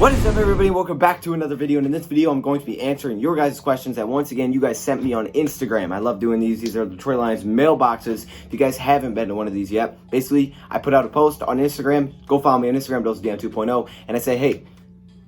What is up, everybody? Welcome back to another video, and in this video I'm going to be answering your guys' questions that once again you guys sent me on Instagram. I love doing these. These are the Detroit Lions mailboxes. If you guys haven't been to one of these yet, basically I put out a post on Instagram. Go follow me on Instagram, DoseOfDion 2.0, and I say, hey,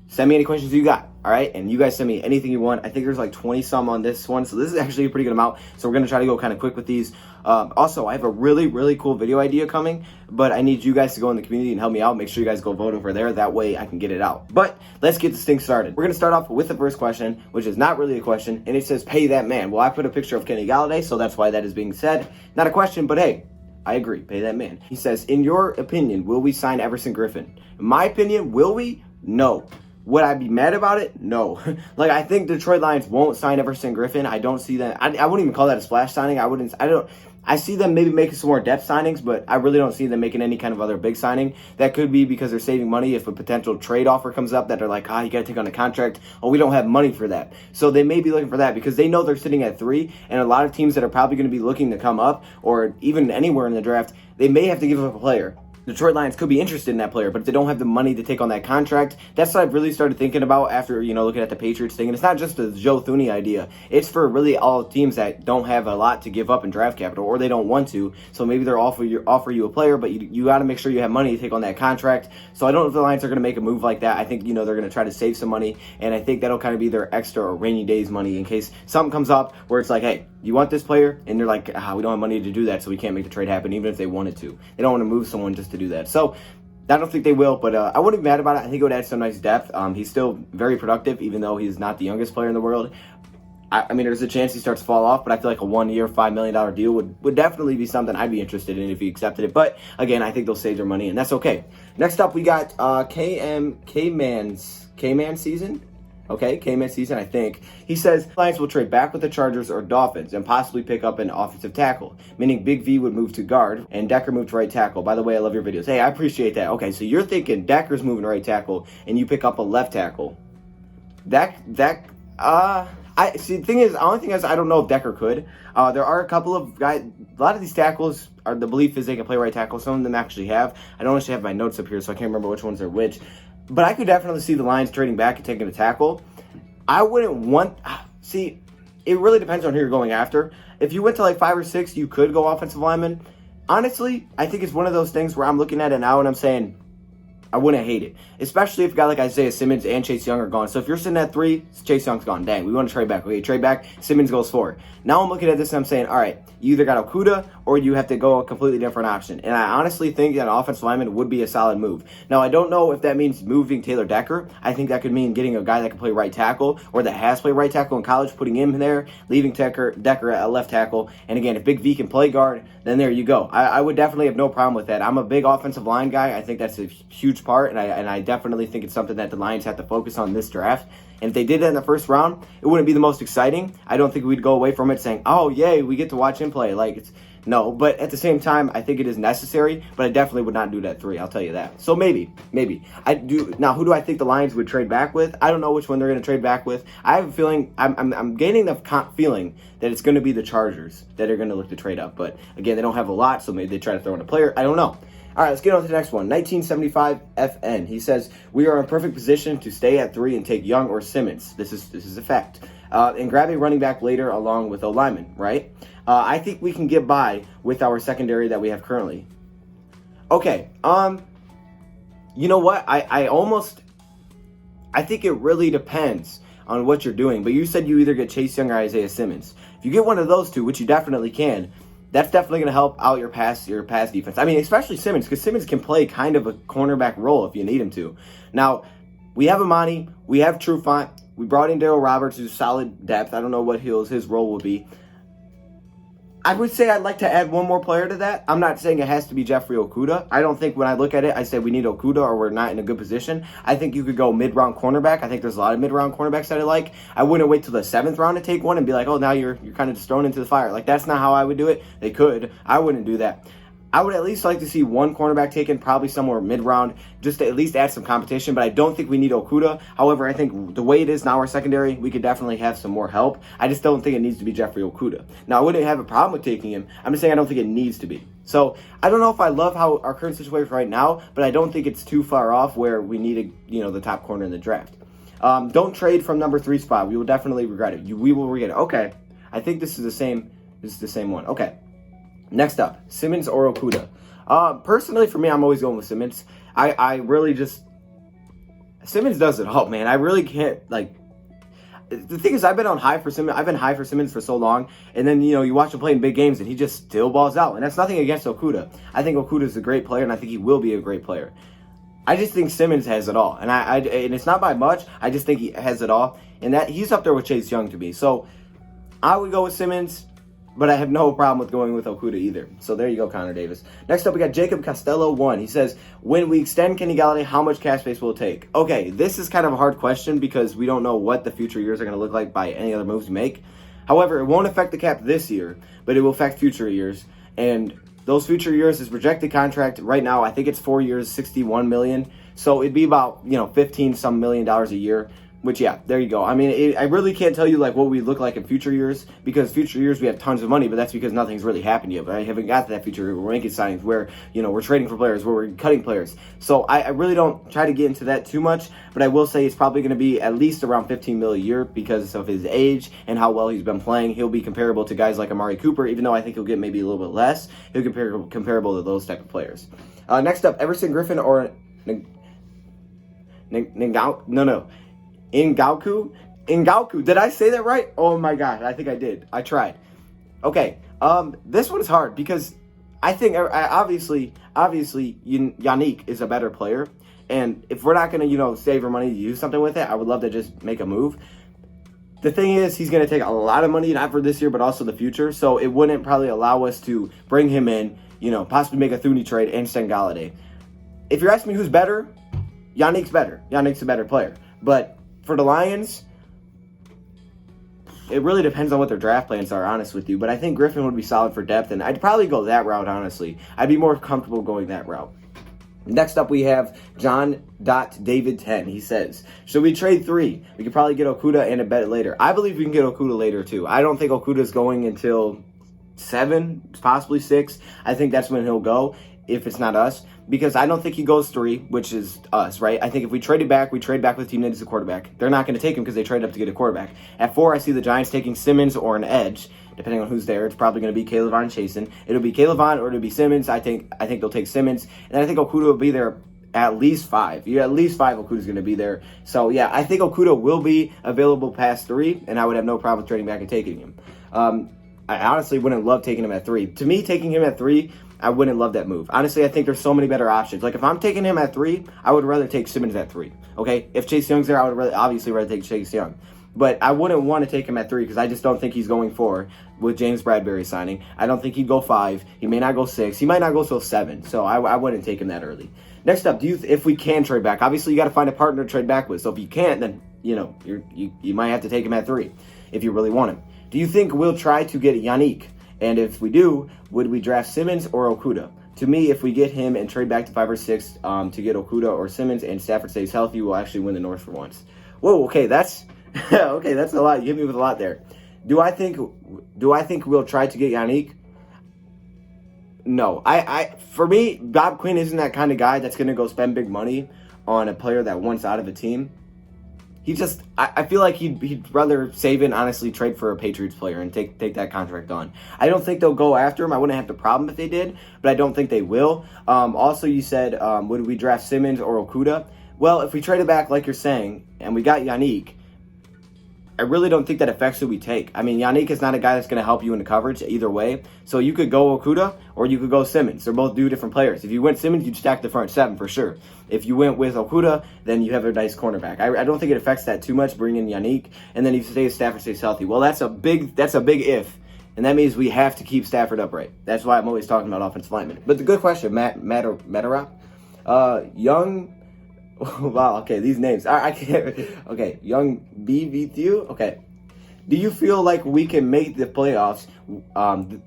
send me any questions you got, all right? And you guys send me anything you want. I think there's like 20 some on this one, so this is actually a pretty good amount. So we're gonna try to go kind of quick with these. Also, I have a really cool video idea coming, but I need you guys to go in the community and help me out. Make sure you guys go vote over there. That way I can get it out. But let's get this thing started. We're gonna start off with the first question, which is not really a question, and it says, pay that man. Well, I put a picture of Kenny Galladay, so that's why that is being said. Not a question, but hey, I agree, pay that man. He says, in your opinion, will we sign Griffen? In my opinion, will we? No. Would I be mad about it? No. Like, I think Detroit Lions won't sign Griffen. I don't see that. I wouldn't even call that a splash signing. I see them maybe making some more depth signings, but I really don't see them making any kind of other big signing. That could be because they're saving money if a potential trade offer comes up that they're like, you got to take on a contract. Oh, we don't have money for that. So they may be looking for that because they know they're sitting at 3, and a lot of teams that are probably going to be looking to come up or even anywhere in the draft, they may have to give up a player. Detroit Lions could be interested in that player, but if they don't have the money to take on that contract, that's what I've really started thinking about after, looking at the Patriots thing. And it's not just a Joe Thuney idea. It's for really all teams that don't have a lot to give up in draft capital, or they don't want to. So maybe they'll offer you a player, but you got to make sure you have money to take on that contract. So I don't know if the Lions are going to make a move like that. I think, they're going to try to save some money, and I think that'll kind of be their extra or rainy days money in case something comes up where it's like, hey, you want this player? And they're like, we don't have money to do that, so we can't make the trade happen, even if they wanted to. They don't want to move someone just to do that. So I don't think they will, but I wouldn't be mad about it. I think it would add some nice depth. He's still very productive, even though he's not the youngest player in the world. I mean, there's a chance he starts to fall off, but I feel like a 1-year, $5 million deal would definitely be something I'd be interested in if he accepted it. But again, I think they'll save their money, and that's okay. Next up, we got K-Man season. Okay, K-Man season, I think. He says Lions will trade back with the Chargers or Dolphins and possibly pick up an offensive tackle, meaning Big V would move to guard and Decker move to right tackle. By the way, I love your videos. Hey, I appreciate that. Okay, so you're thinking Decker's moving to right tackle and you pick up a left tackle. I see. The thing is, the only thing is, I don't know if Decker could. There are a couple of guys. A lot of these tackles are, the belief is they can play right tackle. Some of them actually have. I don't actually have my notes up here, so I can't remember which ones are which. But I could definitely see the Lions trading back and taking a tackle. I wouldn't want. See, it really depends on who you're going after. If you went to like 5 or 6, you could go offensive lineman. Honestly, I think it's one of those things where I'm looking at it now and I'm saying, I wouldn't hate it. Especially if a guy like Isaiah Simmons and Chase Young are gone. So if you're sitting at 3, Chase Young's gone. Dang, we want to trade back. Okay, trade back. Simmons goes 4. Now I'm looking at this and I'm saying, all right, you either got Okuda or you have to go a completely different option. And I honestly think that an offensive lineman would be a solid move. Now, I don't know if that means moving Taylor Decker. I think that could mean getting a guy that can play right tackle or that has played right tackle in college, putting him in there, leaving Decker at left tackle. And again, if Big V can play guard, then there you go. I would definitely have no problem with that. I'm a big offensive line guy. I think that's a huge part, and I definitely think it's something that the Lions have to focus on this draft. And if they did that in the first round, it wouldn't be the most exciting. I don't think we'd go away from it saying, oh, yay, we get to watch him play. No, but at the same time, I think it is necessary, but I definitely would not do that 3, I'll tell you that. So maybe. I do. Now, who do I think the Lions would trade back with? I don't know which one they're going to trade back with. I have a feeling, I'm gaining the feeling that it's going to be the Chargers that are going to look to trade up. But again, they don't have a lot, so maybe they try to throw in a player. I don't know. All right, let's get on to the next one. 1975 FN. He says, we are in perfect position to stay at 3 and take Young or Simmons. This is a fact. And grab a running back later along with a lineman, right? I think we can get by with our secondary that we have currently. Okay, you know what? I think it really depends on what you're doing. But you said you either get Chase Young or Isaiah Simmons. If you get one of those two, which you definitely can, that's definitely going to help out your pass defense. I mean, especially Simmons, because Simmons can play kind of a cornerback role if you need him to. Now, we have Amani, we have Trufant, we brought in Darryl Roberts, who's solid depth. I don't know what his role will be. I would say I'd like to add one more player to that. I'm not saying it has to be Jeffrey Okuda. I don't think when I look at it, I say we need Okuda or we're not in a good position. I think you could go mid-round cornerback. I think there's a lot of mid-round cornerbacks that I like. I wouldn't wait till the 7th round to take one and be like, oh, now you're kind of just thrown into the fire. Like, that's not how I would do it. They could. I wouldn't do that. I would at least like to see one cornerback taken, probably somewhere mid-round, just to at least add some competition. But I don't think we need Okuda. However, I think the way it is now, our secondary, we could definitely have some more help. I just don't think it needs to be Jeffrey Okuda. Now, I wouldn't have a problem with taking him. I'm just saying I don't think it needs to be. So I don't know if I love how our current situation right now, but I don't think it's too far off where we need the top corner in the draft. Don't trade from number 3 spot. We will definitely regret it. We will regret it. Okay, I think this is the same. This is the same one. Okay. Next up, Simmons or Okuda. Personally, for me, I'm always going with Simmons. I really just... Simmons does it all, man. I really can't, The thing is, I've been high for Simmons for so long, and then, you watch him play in big games, and he just still balls out. And that's nothing against Okuda. I think Okuda is a great player, and I think he will be a great player. I just think Simmons has it all. And and it's not by much. I just think he has it all. And that he's up there with Chase Young to me. So I would go with Simmons. But I have no problem with going with Okuda either. So there you go, Connor Davis. Next up, we got Jacob Costello 1. He says, when we extend Kenny Galladay, how much cap space will it take? Okay, this is kind of a hard question because we don't know what the future years are going to look like by any other moves we make. However, it won't affect the cap this year, but it will affect future years. And those future years, his projected contract right now, I think it's 4 years, $61 million. So it'd be about, $15-some million a year. Which, yeah, there you go. I mean, I really can't tell you, what we look like in future years, because future years we have tons of money, but that's because nothing's really happened yet. But I haven't got to that future. We're making signings where, we're trading for players, where we're cutting players. So I really don't try to get into that too much, but I will say it's probably going to be at least around $15 million a year because of his age and how well he's been playing. He'll be comparable to guys like Amari Cooper, even though I think he'll get maybe a little bit less. He'll be comparable to those type of players. Next up, Everson Griffen or Ngauku. Did I say that right? Oh my god, I think I did. I tried. Okay, this one is hard because I think obviously Yannick is a better player, and if we're not gonna save our money to do something with it, I would love to just make a move. The thing is, he's gonna take a lot of money, not for this year but also the future, so it wouldn't probably allow us to bring him in, possibly make a Thuney trade and send Galladay. If you're asking me who's better, Yannick's better. Yannick's a better player, but for the Lions, it really depends on what their draft plans are, honest with you. But I think Griffin would be solid for depth, and I'd probably go that route, honestly. I'd be more comfortable going that route. Next up, we have John.David10. He says, should we trade 3? We could probably get Okuda and a bet later. I believe we can get Okuda later, too. I don't think Okuda's going until 7, possibly 6. I think that's when he'll go, if it's not us. Because I don't think he goes 3, which is us, right? I think if we trade back with the team that needs a quarterback. They're not going to take him because they traded up to get a quarterback. At 4, I see the Giants taking Simmons or an edge, depending on who's there. It's probably going to be Caleb Vaughn chasing. It'll be Caleb Vaughn or it'll be Simmons. I think they'll take Simmons. And I think Okuda will be there at least 5. At least 5 Okuda's going to be there. So, yeah, I think Okuda will be available past 3, and I would have no problem with trading back and taking him. I honestly wouldn't love taking him at 3. To me, taking him at 3, I wouldn't love that move. Honestly, I think there's so many better options. If I'm taking him at 3, I would rather take Simmons at 3. Okay? If Chase Young's there, I would obviously rather take Chase Young. But I wouldn't want to take him at 3 because I just don't think he's going 4 with James Bradbury signing. I don't think he'd go 5. He may not go 6. He might not go till 7. So I wouldn't take him that early. Next up, if we can trade back, obviously you got to find a partner to trade back with. So if you can't, then you might have to take him at 3 if you really want him. Do you think we'll try to get Yannick? And if we do, would we draft Simmons or Okuda? To me, if we get him and trade back to 5 or 6 to get Okuda or Simmons and Stafford stays healthy, we'll actually win the North for once. Whoa, okay, that's okay. That's a lot. You hit me with a lot there. Do I think we'll try to get Yannick? No, for me, Bob Quinn isn't that kind of guy that's going to go spend big money on a player that wants out of a team. I feel like he'd rather save it and honestly trade for a Patriots player and take that contract on. I don't think they'll go after him. I wouldn't have the problem if they did, but I don't think they will. Also, you said, would we draft Simmons or Okuda? Well, if we trade it back like you're saying, and we got Yannick, I really don't think that affects who we take. I mean, Yannick is not a guy that's going to help you in the coverage either way. So you could go Okuda or you could go Simmons. They're both different players. If you went Simmons, you'd stack the front 7 for sure. If you went with Okuda, then you have a nice cornerback. I don't think it affects that too much, bringing Yannick. And then if Stafford stays healthy. Well, that's a big if. And that means we have to keep Stafford upright. That's why I'm always talking about offensive linemen. But the good question, Matterock. Young... Wow, okay, these names. I can't... Okay, Young BVTU? Okay. Do you feel like we can make the playoffs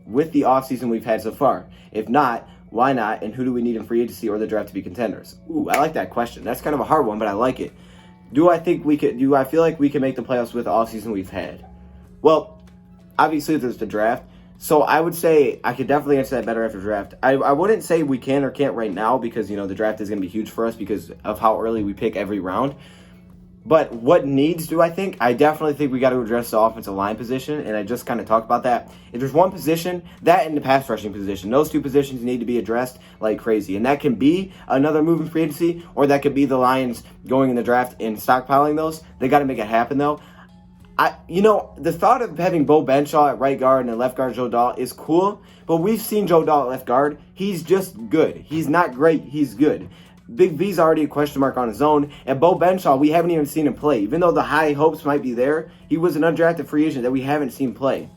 with the offseason we've had so far? If not, Why not? And who do we need in free agency or the draft to be contenders? Ooh, I like that question. That's kind of a hard one, but I like it. Do I feel like we can make the playoffs with the offseason we've had? Well, obviously there's the draft. So I would say I could definitely answer that better after draft. I wouldn't say we can or can't right now because, the draft is going to be huge for us because of how early we pick every round. But what needs do I think? I definitely think we got to address the offensive line position, and I just kind of talked about that. If there's one position, that and the pass rushing position, those two positions need to be addressed like crazy. And that can be another move in free agency, or that could be the Lions going in the draft and stockpiling those. They got to make it happen, though. The thought of having Bo Benshaw at right guard and at left guard Joe Dahl is cool, but we've seen Joe Dahl at left guard. He's just good. He's not great. He's good. Big V's already a question mark on his own, and Bo Benshaw, we haven't even seen him play. Even though the high hopes might be there, he was an undrafted free agent that we haven't seen play.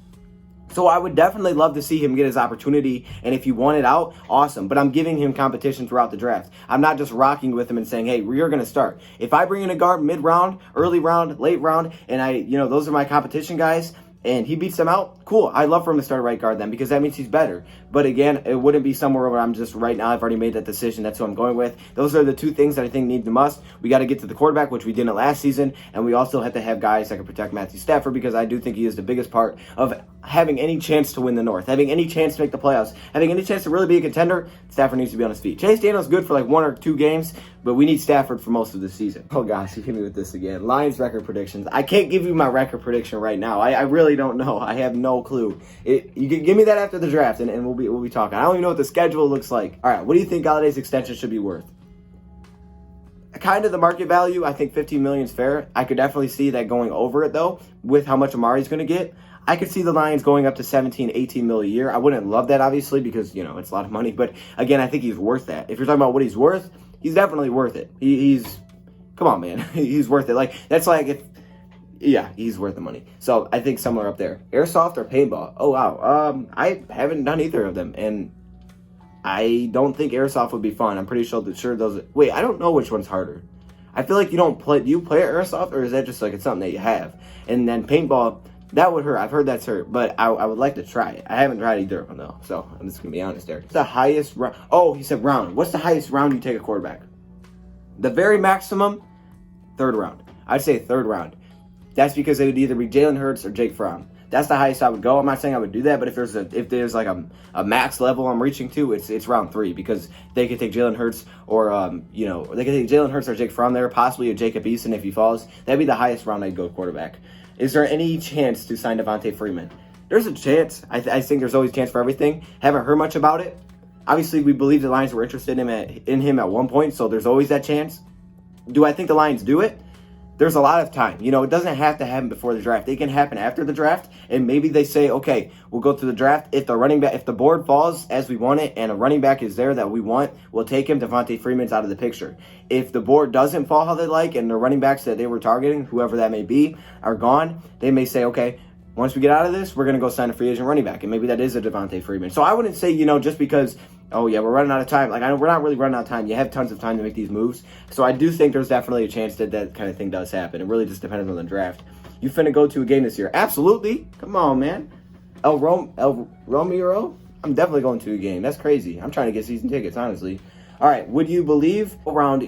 So I would definitely love to see him get his opportunity, and if you want it out, awesome. But I'm giving him competition throughout the draft. I'm not just rocking with him and saying, hey, you're going to start. If I bring in a guard mid-round, early round, late round, and those are my competition guys, and he beats them out, cool. I'd love for him to start right guard then because that means he's better. But again, it wouldn't be somewhere where I'm just right now, I've already made that decision. That's who I'm going with. Those are the two things that I think need the must. We got to get to the quarterback, which we didn't last season, and we also have to have guys that can protect Matthew Stafford because I do think he is the biggest part of having any chance to win the North, having any chance to make the playoffs, having any chance to really be a contender. Stafford needs to be on his feet. Chase Daniel's good for like 1 or 2 games, but we need Stafford for most of the season. Oh gosh, you hit me with this again. Lions record predictions. I can't give you my record prediction right now. I really don't know. I have no clue. You can give me that after the draft, and we'll be talking. I don't even know what the schedule looks like. All right, what do you think Galladay's extension should be worth? Kind of the market value. I think $15 million is fair. I could definitely see that going over it though, with how much Amari's going to get. I could see the Lions going up to 17, 18 mil a year. I wouldn't love that, obviously, because, it's a lot of money. But, again, I think he's worth that. If you're talking about what he's worth, he's definitely worth it. Come on, man. He's worth it. He's worth the money. So, I think somewhere up there. Airsoft or paintball? Oh, wow. I haven't done either of them. And I don't think airsoft would be fun. I'm pretty sure those... Wait, I don't know which one's harder. I feel like you don't play... Do you play airsoft, or is that just it's something that you have? And then paintball... That would hurt. I've heard that's hurt, but I would like to try it. I haven't tried either of them, though, so I'm just going to be honest there. What's the highest round? Oh, he said round. What's the highest round you take a quarterback? The very maximum, 3rd round. I'd say 3rd round. That's because it would either be Jalen Hurts or Jake Fromm. That's the highest I would go. I'm not saying I would do that, but if there's a max level I'm reaching to, it's round 3 because they could take Jalen Hurts or they could take Jalen Hurts or Jake Fromm there, possibly a Jacob Eason if he falls. That'd be the highest round I'd go quarterback. Is there any chance to sign Devontae Freeman? There's a chance. I think there's always a chance for everything. Haven't heard much about it. Obviously, we believe the Lions were interested in him at one point, so there's always that chance. Do I think the Lions do it? There's a lot of time. It doesn't have to happen before the draft. It can happen after the draft, and maybe they say, okay, we'll go through the draft. If the board falls as we want it and a running back is there that we want, we'll take him. Devontae Freeman's out of the picture. If the board doesn't fall how they like and the running backs that they were targeting, whoever that may be, are gone, they may say, okay, once we get out of this, we're going to go sign a free agent running back, and maybe that is a Devontae Freeman. So I wouldn't say, just because, oh yeah, we're running out of time. I know we're not really running out of time. You have tons of time to make these moves. So I do think there's definitely a chance that kind of thing does happen. It really just depends on the draft. You finna go to a game this year? Absolutely. Come on, man. El Romero? I'm definitely going to a game. That's crazy. I'm trying to get season tickets, honestly. All right, would you believe what round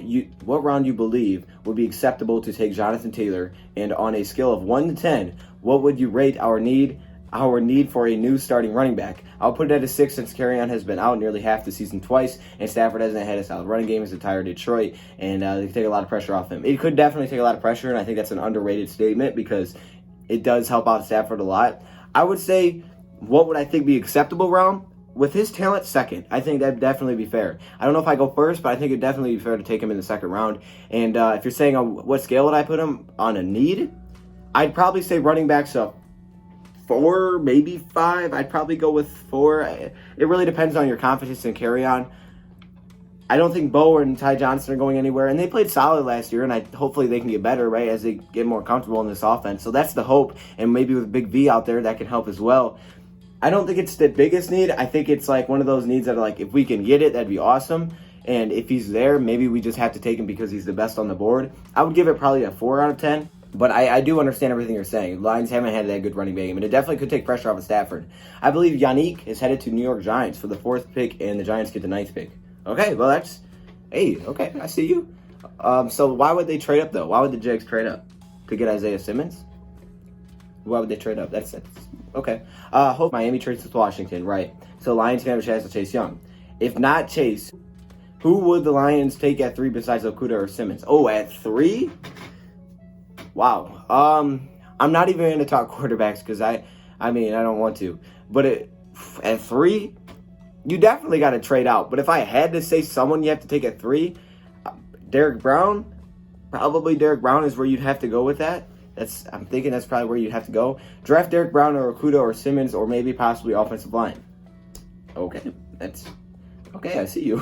you believe would be acceptable to take Jonathan Taylor? And on a scale of 1 to 10, what would you rate our need for a new starting running back? I'll put it at a 6 since Kerryon has been out nearly half the season twice, and Stafford hasn't had a solid running game his entire Detroit, and they take a lot of pressure off him. It could definitely take a lot of pressure, and I think that's an underrated statement because it does help out Stafford a lot. I would say, what would I think be acceptable round? With his talent, 2nd. I think that'd definitely be fair. I don't know if I go first, but I think it'd definitely be fair to take him in the 2nd round. And if you're saying on what scale would I put him on a need, I'd probably say running backs up 4, maybe 5. I'd probably go with 4. It really depends on your confidence in Kerryon. I don't think Bo and Ty Johnson are going anywhere, and they played solid last year, and hopefully they can get better, right, as they get more comfortable in this offense. So that's the hope, and maybe with Big V out there, that can help as well. I don't think it's the biggest need. I think it's one of those needs that are if we can get it, that'd be awesome. And if he's there, maybe we just have to take him because he's the best on the board. I would give it probably a 4 out of 10. But I do understand everything you're saying. Lions haven't had that good running game, and it definitely could take pressure off of Stafford. I believe Yannick is headed to New York Giants for the 4th pick, and the Giants get the 9th pick. Okay, well okay, I see you. So why would they trade up though? Why would the Jags trade up to get Isaiah Simmons? Why would they trade up? That's okay. Hope Miami trades with Washington, right? So Lions can have a chance to Chase Young. If not Chase, who would the Lions take at 3 besides Okuda or Simmons? Oh, at 3? Wow. I'm not even going to talk quarterbacks because I don't want to. But at 3, you definitely got to trade out. But if I had to say someone you have to take at 3, Derek Brown, probably Derek Brown is where you'd have to go with that. I'm thinking that's probably where you'd have to go. Draft Derek Brown or Okuda or Simmons or maybe possibly offensive line. Okay, okay. I see you.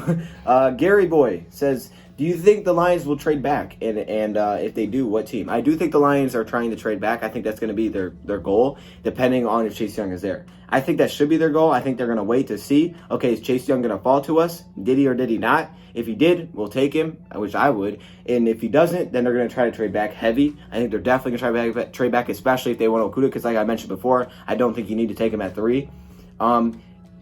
Gary Boy says, do you think the Lions will trade back? And if they do, what team? I do think the Lions are trying to trade back. I think that's going to be their goal, depending on if Chase Young is there. I think that should be their goal. I think they're going to wait to see, okay, is Chase Young going to fall to us? Did he or did he not? If he did, we'll take him, which I would. And if he doesn't, then they're going to try to trade back heavy. I think they're definitely going to try to trade back, especially if they want Okuda, because like I mentioned before, I don't think you need to take him at 3.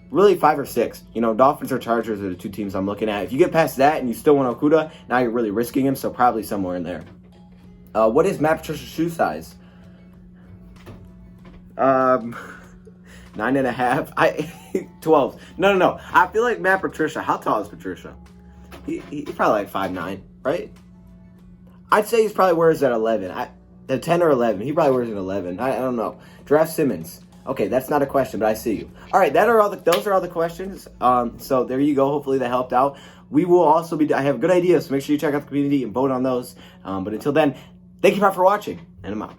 Really 5 or 6. Dolphins or Chargers are the 2 teams I'm looking at. If you get past that and you still want Okuda, now you're really risking him, so probably somewhere in there. What is Matt Patricia's shoe size? 9.5. 12. No. I feel like Matt Patricia. How tall is Patricia? He's probably like 5'9", right? I'd say he's probably wears that 11. The 10 or 11. He probably wears an 11. I don't know. Draft Simmons. Okay, that's not a question, but I see you. All right, those are all the questions. So there you go. Hopefully that helped out. We will also I have good ideas, so make sure you check out the community and vote on those. But until then, thank you for watching, and I'm out.